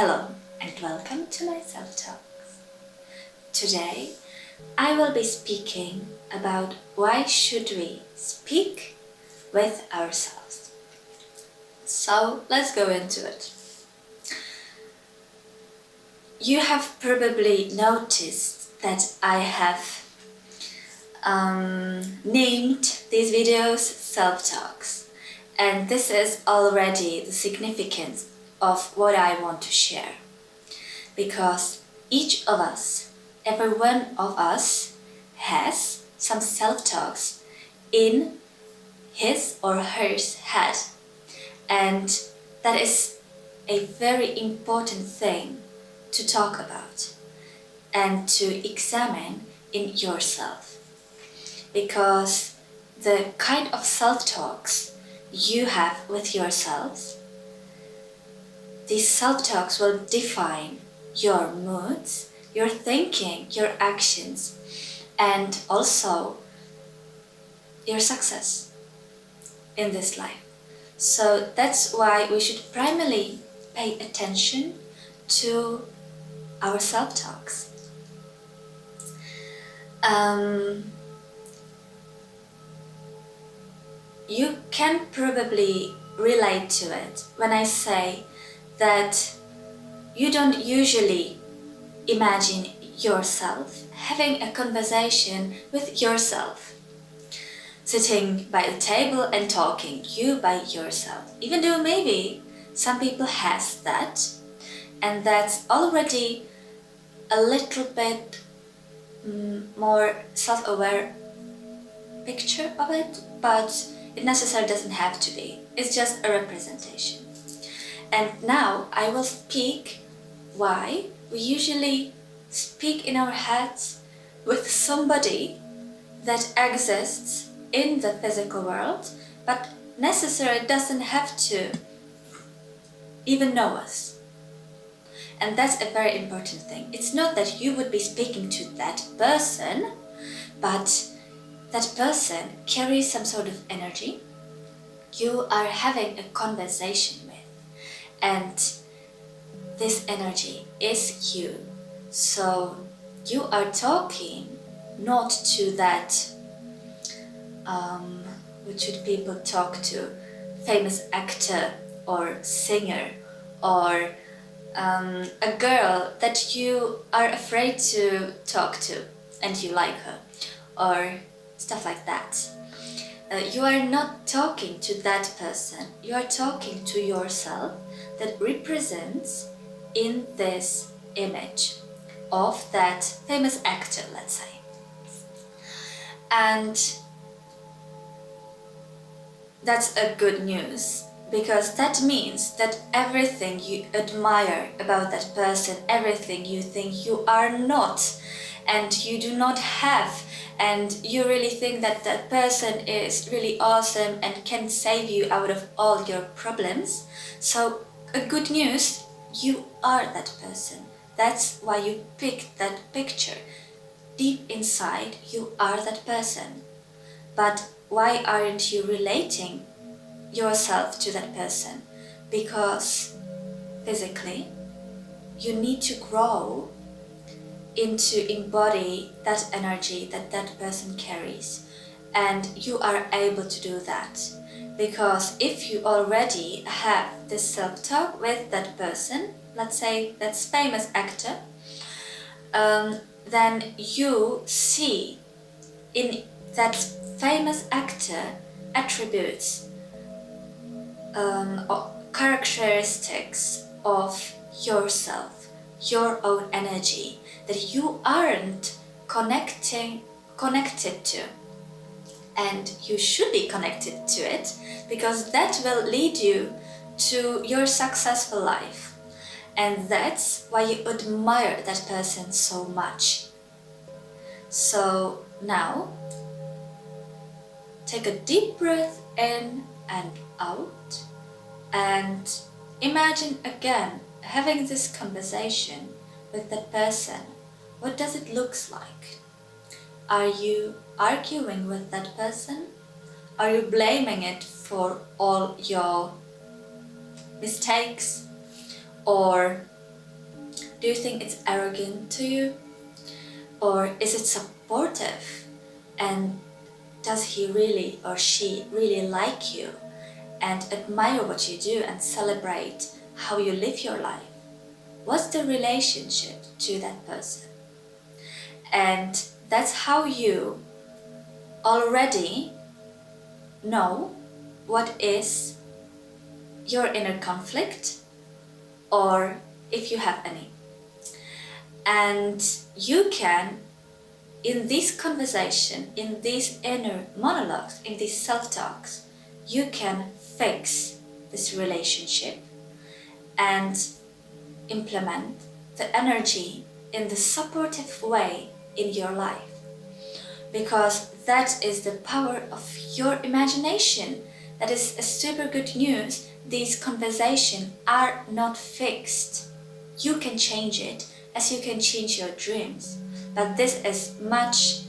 Hello and welcome to my Selftalk. Today I will be speaking about why should we speak with ourselves. So let's go into it. You have probably noticed that I have named these videos Self-Talks, and this is already the significance of what I want to share, because each of us, every one of us has some self-talks in his or her head, and that is a very important thing to talk about and to examine in yourself, because the kind of self-talks you have with yourselves, these self-talks will define your moods, your thinking, your actions, and also your success in this life. So that's why we should primarily pay attention to our self-talks. You can probably relate to it when I say that you don't usually imagine yourself having a conversation with yourself, sitting by the table and talking, you by yourself, even though maybe some people has that, and that's already a little bit more self-aware picture of it, but it necessarily doesn't have to be. It's just a representation. And now I will speak why we usually speak in our heads with somebody that exists in the physical world, but necessarily doesn't have to even know us. And that's a very important thing. It's not that you would be speaking to that person, but that person carries some sort of energy you are having a conversation with, and this energy is you. So you are talking not to that, what should people talk to, famous actor or singer, or a girl that you are afraid to talk to and you like her, or stuff like that. You are not talking to that person, you are talking to yourself that represents in this image of that famous actor, let's say. And that's a good news, because that means that everything you admire about that person, everything you think you are not and you do not have, and you really think that that person is really awesome and can save you out of all your problems. So a good news, you are that person. That's why you picked that picture. Deep inside, you are that person. But why aren't you relating yourself to that person? Because physically, you need to grow into embody that energy that that person carries, and you are able to do that because if you already have this self-talk with that person, let's say that's famous actor, then you see in that famous actor attributes or characteristics of yourself, your own energy that you aren't connected to, and you should be connected to it, because that will lead you to your successful life, and that's why you admire that person so much. So now take a deep breath in and out, and imagine again having this conversation with that person. What does it look like? Are you arguing with that person? Are you blaming it for all your mistakes? Or Do you think it's arrogant to you? Or is it supportive? And does he really or she really like you and admire what you do and celebrate how you live your life? What's the relationship to that person? And that's how you already know what is your inner conflict, or if you have any. And you can, in this conversation, in these inner monologues, in these self-talks, you can fix this relationship and implement the energy in the supportive way in your life. Because that is the power of your imagination. That is a super good news. These conversations are not fixed. You can change it as you can change your dreams. But this is much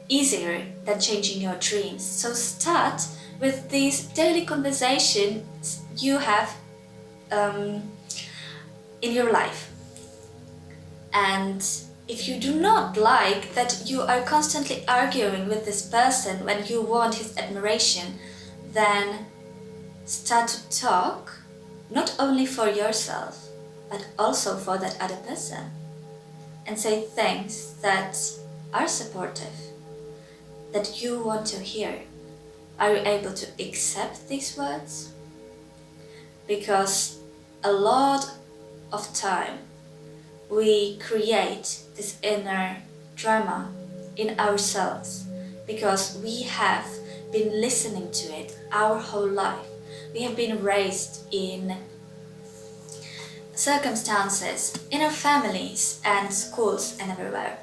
easier than changing your dreams. So start with these daily conversations you have in your life. And if you do not like that you are constantly arguing with this person when you want his admiration, then start to talk not only for yourself, but also for that other person. And say things that are supportive, that you want to hear. Are you able to accept these words? Because a lot of time we create this inner drama in ourselves because we have been listening to it our whole life. We have been raised in circumstances, in our families and schools and everywhere,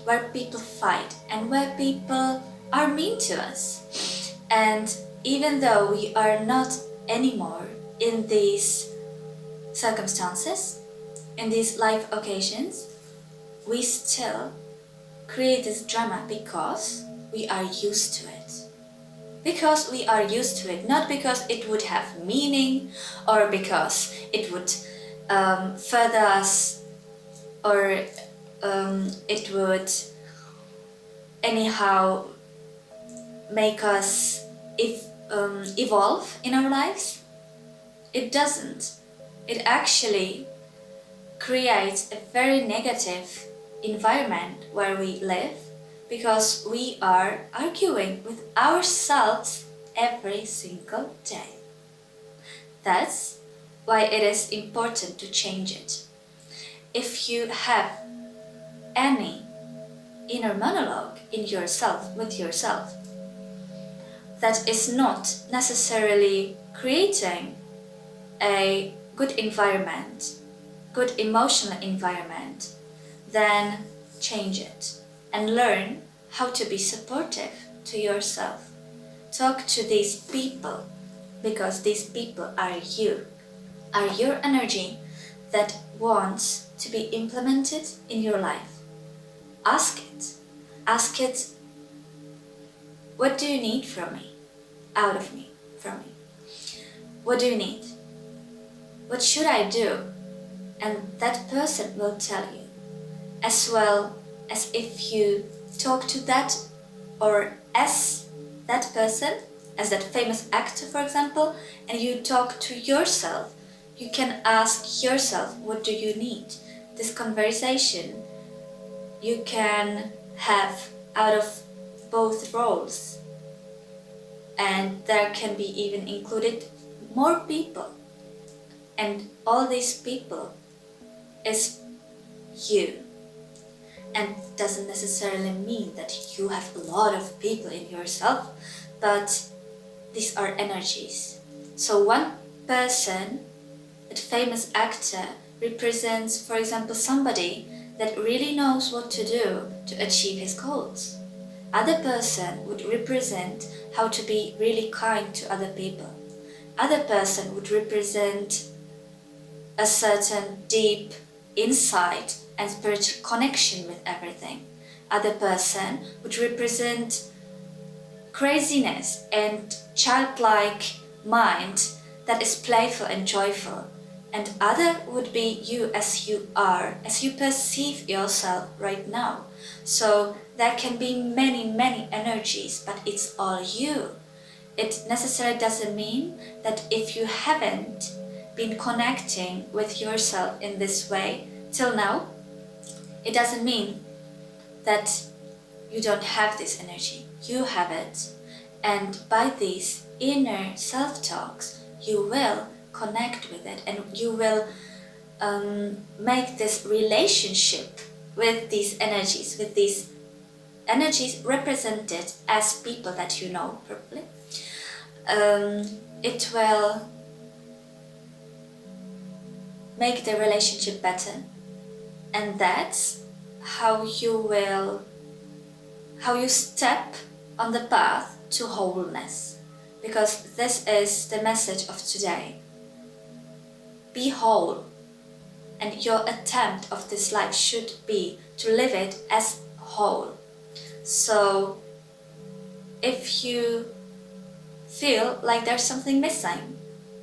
where people fight and where people are mean to us. And even though we are not anymore in these circumstances, in these life occasions, we still create this drama because we are used to it. Because we are used to it, not because it would have meaning or because it would further us, or it would anyhow make us evolve in our lives. It doesn't. It actually creates a very negative environment where we live, because we are arguing with ourselves every single day. That's why it is important to change it. If you have any inner monologue in yourself, with yourself, that is not necessarily creating a good environment, good emotional environment, then change it and learn how to be supportive to yourself. Talk to these people, because these people are you, are your energy that wants to be implemented in your life. Ask it. Ask it, what do you need from me? Out of me, from me. What do you need? What should I do? And that person will tell you. As well as if you talk to that, or as that person, as that famous actor, for example, and you talk to yourself, you can ask yourself, what do you need? This conversation you can have out of both roles, and there can be even included more people, and all these people is you. And doesn't necessarily mean that you have a lot of people in yourself, but these are energies. So one person, a famous actor, represents, for example, somebody that really knows what to do to achieve his goals. Other person would represent how to be really kind to other people. Other person would represent a certain deep insight and spiritual connection with everything. Other person would represent craziness and childlike mind that is playful and joyful. and other would be you as you are, as you perceive yourself right now. So there can be many energies, but it's all you. It necessarily doesn't mean that if you haven't been connecting with yourself in this way till now, it doesn't mean that you don't have this energy. You have it. And by these inner self-talks, you will connect with it, and you will make this relationship with these energies represented as people that you know probably. It will make the relationship better, and that's how you step on the path to wholeness, because this is the message of today. Be whole, and your attempt of this life should be to live it as whole. So if you feel like there's something missing,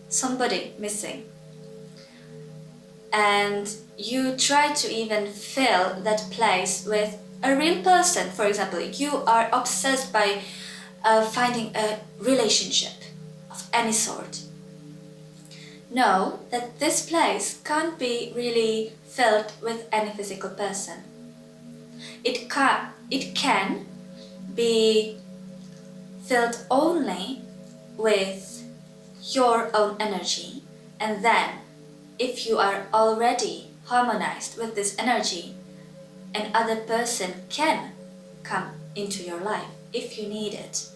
somebody missing, and you try to even fill that place with a real person, for example, you are obsessed by finding a relationship of any sort, know that this place can't be really filled with any physical person. It can be filled only with your own energy, and then if you are already harmonized with this energy, another person can come into your life if you need it.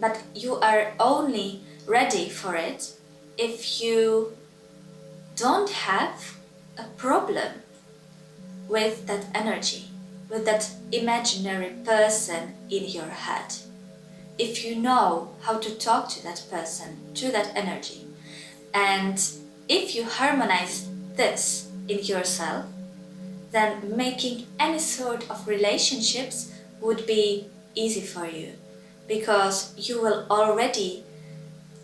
But you are only ready for it if you don't have a problem with that energy, with that imaginary person in your head. If you know how to talk to that person, to that energy, and if you harmonize this in yourself, then making any sort of relationships would be easy for you, because you will already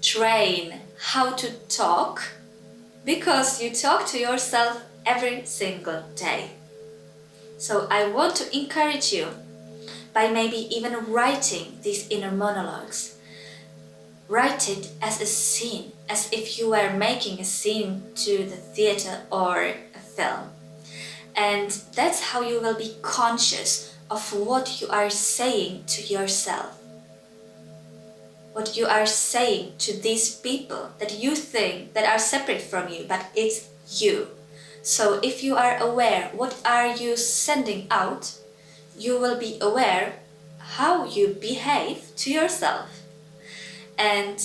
train how to talk, because you talk to yourself every single day. So I want to encourage you by maybe even writing these inner monologues. Write it as a scene, as if you were making a scene to the theater or a film. And that's how you will be conscious of what you are saying to yourself, what you are saying to these people that you think that are separate from you, but it's you. So if you are aware what are you sending out, you will be aware how you behave to yourself. And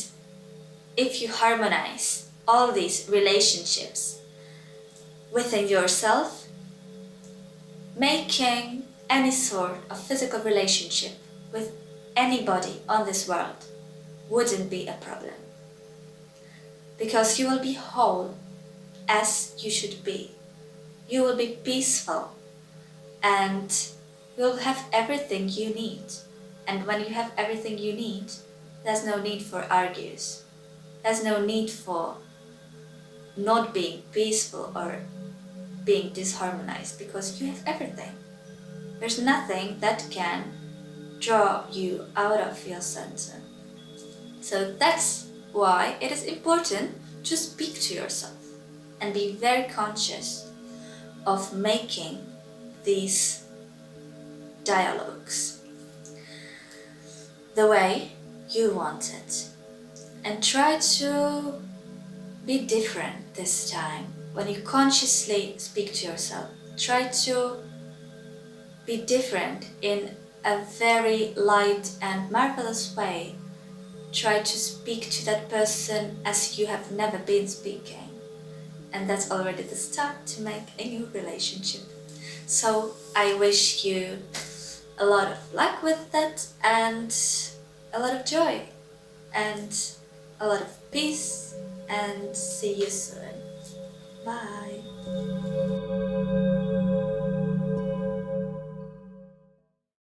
if you harmonize all these relationships within yourself, making any sort of physical relationship with anybody on this world wouldn't be a problem, because you will be whole as you should be. You will be peaceful, and you will have everything you need. And when you have everything you need, there's no need for argues. There's no need for not being peaceful or being disharmonized, because you have everything. There's nothing that can draw you out of your center. So that's why it is important to speak to yourself and be very conscious of making these dialogues the way you want it. And try to be different this time. When you consciously speak to yourself, try to be different in a very light and marvelous way. Try to speak to that person as you have never been speaking. And that's already the start to make a new relationship. So I wish you a lot of luck with that, and a lot of joy, and a lot of peace, and see you soon. Bye.